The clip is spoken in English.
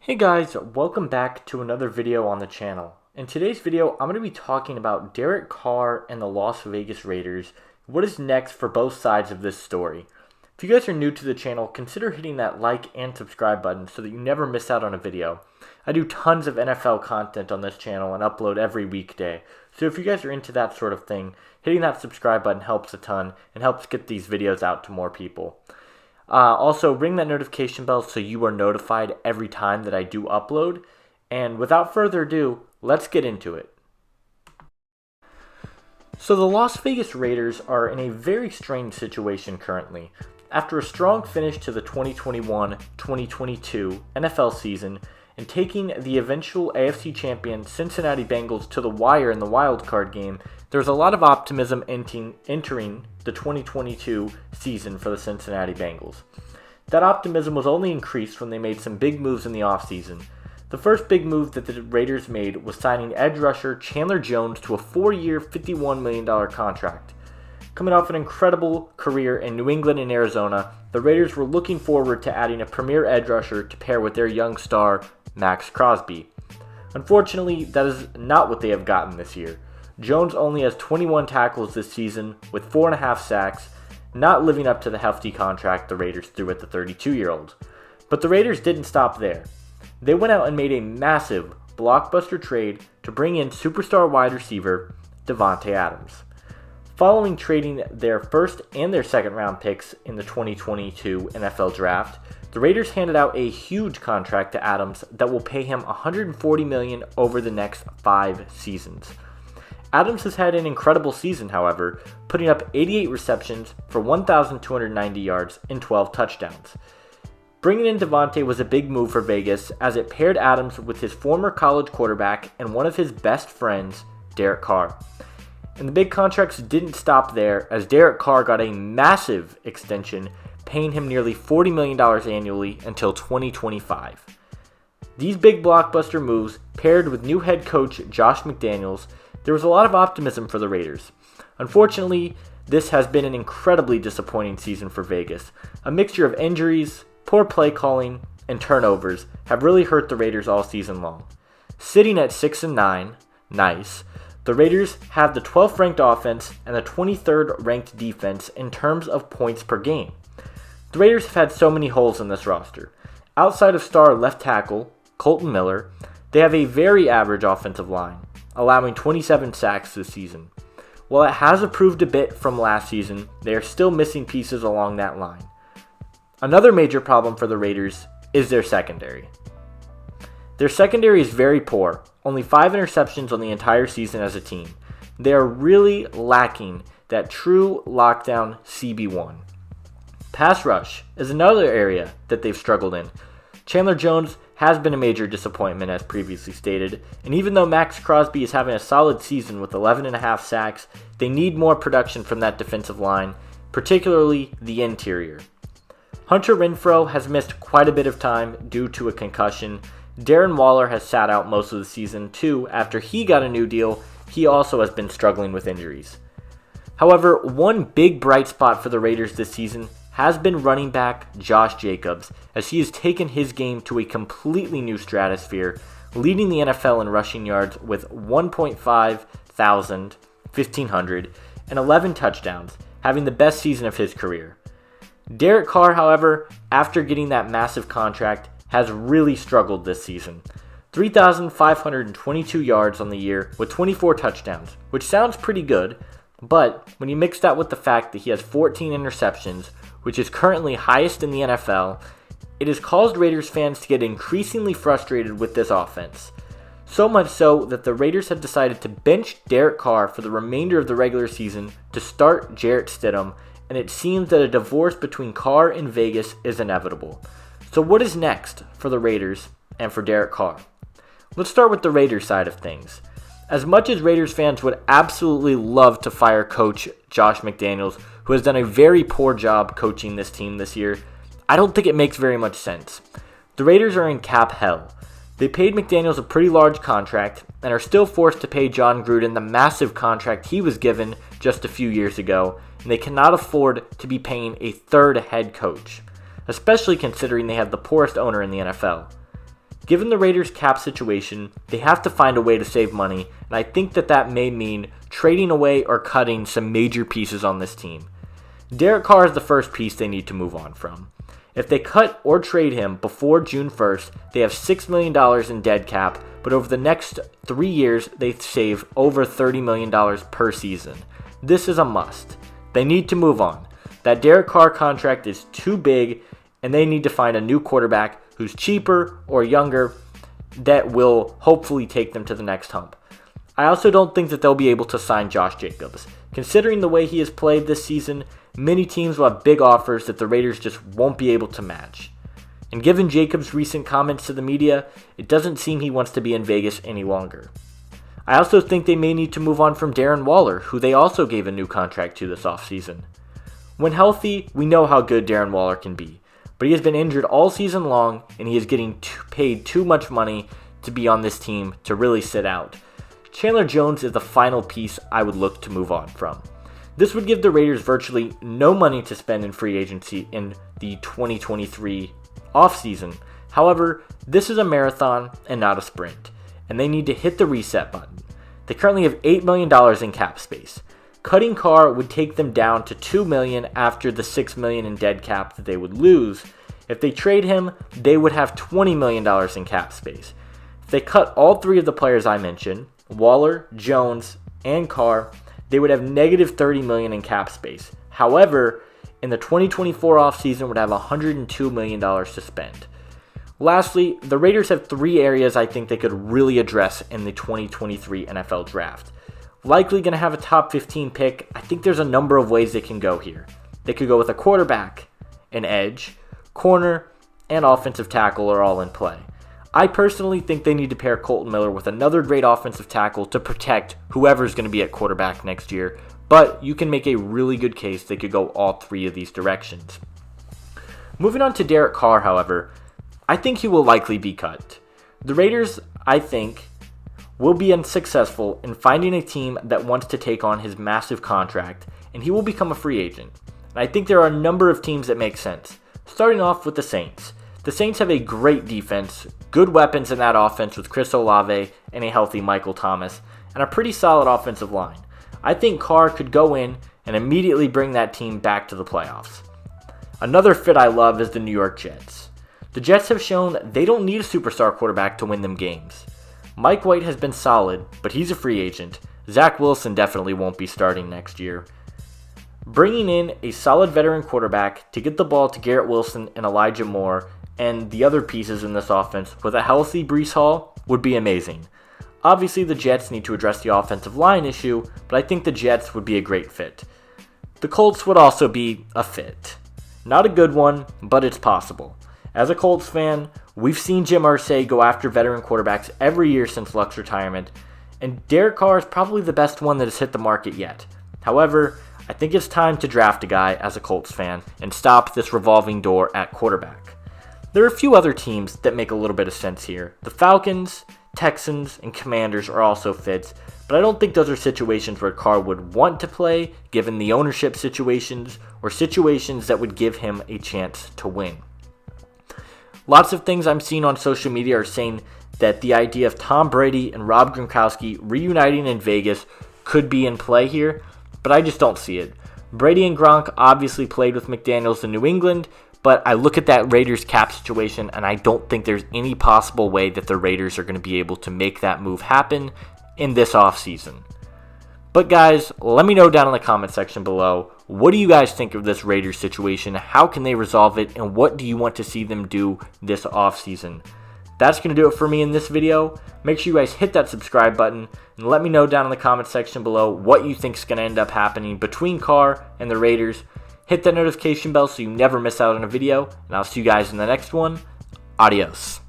Hey guys, welcome back to another video on the channel. In today's video, I'm going to be talking about Derek Carr and the Las Vegas Raiders. What is next for both sides of this story? If you guys are new to the channel, consider hitting that like and subscribe button so that you never miss out on a video. I do tons of NFL content on this channel and upload every weekday. So if you guys are into that sort of thing, hitting that subscribe button helps a ton and helps get these videos out to more people. Also, ring that notification bell so you are notified every time that I do upload. And without further ado, let's get into it. So the Las Vegas Raiders are in a very strange situation currently. After a strong finish to the 2021-2022 NFL season and taking the eventual AFC champion Cincinnati Bengals to the wire in the wild card game, there's a lot of optimism entering the 2022 season for the Cincinnati Bengals. That optimism was only increased when they made some big moves in the offseason. The first big move that the Raiders made was signing edge rusher Chandler Jones to a 4-year, $51 million contract. Coming off an incredible career in New England and Arizona, the Raiders were looking forward to adding a premier edge rusher to pair with their young star, maxxcrosby. Unfortunately, that is not what they have gotten this year. Jones only has 21 tackles this season with 4.5 sacks, not living up to the hefty contract the Raiders threw at the 32-year-old. But the Raiders didn't stop there. They went out and made a massive blockbuster trade to bring in superstar wide receiver davanteadams. Following trading their first and their second round picks in the 2022 NFL Draft, the Raiders handed out a huge contract to Adams that will pay him $140 million over the next 5 seasons. Adams has had an incredible season, however, putting up 88 receptions for 1,290 yards and 12 touchdowns. Bringing in Davante was a big move for Vegas as it paired Adams with his former college quarterback and one of his best friends, Derek Carr. And the big contracts didn't stop there as Derek Carr got a massive extension, paying him nearly $40 million annually until 2025. These big blockbuster moves, paired with new head coach Josh McDaniels, there was a lot of optimism for the Raiders. Unfortunately, this has been an incredibly disappointing season for Vegas. A mixture of injuries, poor play calling, and turnovers have really hurt the Raiders all season long. Sitting at 6-9, nice, the Raiders have the 12th ranked offense and the 23rd ranked defense in terms of points per game. The Raiders have had so many holes in this roster. Outside of star left tackle Colton Miller, they have a very average offensive line, allowing 27 sacks this season. While it has improved a bit from last season, they are still missing pieces along that line. Another major problem for the Raiders is their secondary. Their secondary is very poor, only 5 interceptions on the entire season as a team. They are really lacking that true lockdown CB1. Pass rush is another area that they've struggled in. Chandler Jones has been a major disappointment as previously stated, and even though maxxcrosby is having a solid season with 11.5 sacks, they need more production from that defensive line, particularly the interior. Hunter Renfrow has missed quite a bit of time due to a concussion. Darrenwaller has sat out most of the season too. After he got a new deal, he also has been struggling with injuries. However, one big bright spot for the Raiders this season has been running back Josh Jacobs, as he has taken his game to a completely new stratosphere, leading the NFL in rushing yards with 1,500 and 11 touchdowns, having the best season of his career. Derek Carr, however, after getting that massive contract, has really struggled this season. 3,522 yards on the year with 24 touchdowns, which sounds pretty good, but when you mix that with the fact that he has 14 interceptions, which is currently highest in the NFL, it has caused Raiders fans to get increasingly frustrated with this offense. So much so that the Raiders have decided to bench Derek Carr for the remainder of the regular season to start Jarrett Stidham, and it seems that a divorce between Carr and Vegas is inevitable. So what is next for the Raiders and for Derek Carr? Let's start with the Raiders side of things. As much as Raiders fans would absolutely love to fire coach Josh McDaniels, who has done a very poor job coaching this team this year, I don't think it makes very much sense. The Raiders are in cap hell. They paid McDaniels a pretty large contract and are still forced to pay John Gruden the massive contract he was given just a few years ago, and they cannot afford to be paying a third head coach, especially considering they have the poorest owner in the NFL. Given the Raiders' cap situation, they have to find a way to save money, and I think that may mean trading away or cutting some major pieces on this team. Derek Carr is the first piece they need to move on from. If they cut or trade him before June 1st, they have $6 million in dead cap, but over the next 3 years, they save over $30 million per season. This is a must. They need to move on. That Derek Carr contract is too big, and they need to find a new quarterback who's cheaper or younger that will hopefully take them to the next hump. I also don't think that they'll be able to sign Josh Jacobs. Considering the way he has played this season, many teams will have big offers that the Raiders just won't be able to match. And given Jacobs' recent comments to the media, it doesn't seem he wants to be in Vegas any longer. I also think they may need to move on from Darrenwaller, who they also gave a new contract to this offseason. When healthy, we know how good Darrenwaller can be, but he has been injured all season long, and he is getting paid too much money to be on this team to really sit out. Chandler Jones is the final piece I would look to move on from. This would give the Raiders virtually no money to spend in free agency in the 2023 offseason. However, this is a marathon and not a sprint, and they need to hit the reset button. They currently have $8 million in cap space. Cutting Carr would take them down to $2 million after the $6 million in dead cap that they would lose. If they trade him, they would have $20 million in cap space. If they cut all three of the players I mentioned, Waller, Jones, and Carr, they would have negative $30 million in cap space. However, in the 2024 offseason would have $102 million to spend. Lastly, the Raiders have 3 areas I think they could really address in the 2023 NFL Draft. Likely going to have a top 15 pick. I think there's a number of ways they can go here. They could go with a quarterback, an edge, corner, and offensive tackle are all in play. I personally think they need to pair Kolton Miller with another great offensive tackle to protect whoever's going to be at quarterback next year, but you can make a really good case they could go all 3 of these directions. Moving on to Derek Carr, however, I think he will likely be cut. The Raiders, I think, will be unsuccessful in finding a team that wants to take on his massive contract, and he will become a free agent. And I think there are a number of teams that make sense, starting off with the Saints. The Saints have a great defense, good weapons in that offense with Chris Olave and a healthy Michael Thomas, and a pretty solid offensive line. I think Carr could go in and immediately bring that team back to the playoffs. Another fit I love is the New York Jets. The Jets have shown they don't need a superstar quarterback to win them games. Mike White has been solid, but he's a free agent. Zach Wilson definitely won't be starting next year. Bringing in a solid veteran quarterback to get the ball to Garrett Wilson and Elijah Moore and the other pieces in this offense with a healthy Breece Hall would be amazing. Obviously, the Jets need to address the offensive line issue, but I think the Jets would be a great fit. The Colts would also be a fit. Not a good one, but it's possible. As a Colts fan, we've seen Jim Irsay go after veteran quarterbacks every year since Luck's retirement, and Derek Carr is probably the best one that has hit the market yet. However, I think it's time to draft a guy as a Colts fan and stop this revolving door at quarterback. There are a few other teams that make a little bit of sense here. The Falcons, Texans, and Commanders are also fits, but I don't think those are situations where Carr would want to play given the ownership situations or situations that would give him a chance to win. Lots of things I'm seeing on social media are saying that the idea of Tom Brady and Rob Gronkowski reuniting in Vegas could be in play here, but I just don't see it. Brady and Gronk obviously played with McDaniels in New England, but I look at that Raiders cap situation and I don't think there's any possible way that the Raiders are going to be able to make that move happen in this offseason. But guys, let me know down in the comment section below, what do you guys think of this Raiders situation? How can they resolve it? And what do you want to see them do this offseason? That's going to do it for me in this video. Make sure you guys hit that subscribe button and let me know down in the comment section below what you think is going to end up happening between Carr and the Raiders. Hit that notification bell so you never miss out on a video, and I'll see you guys in the next one. Adios.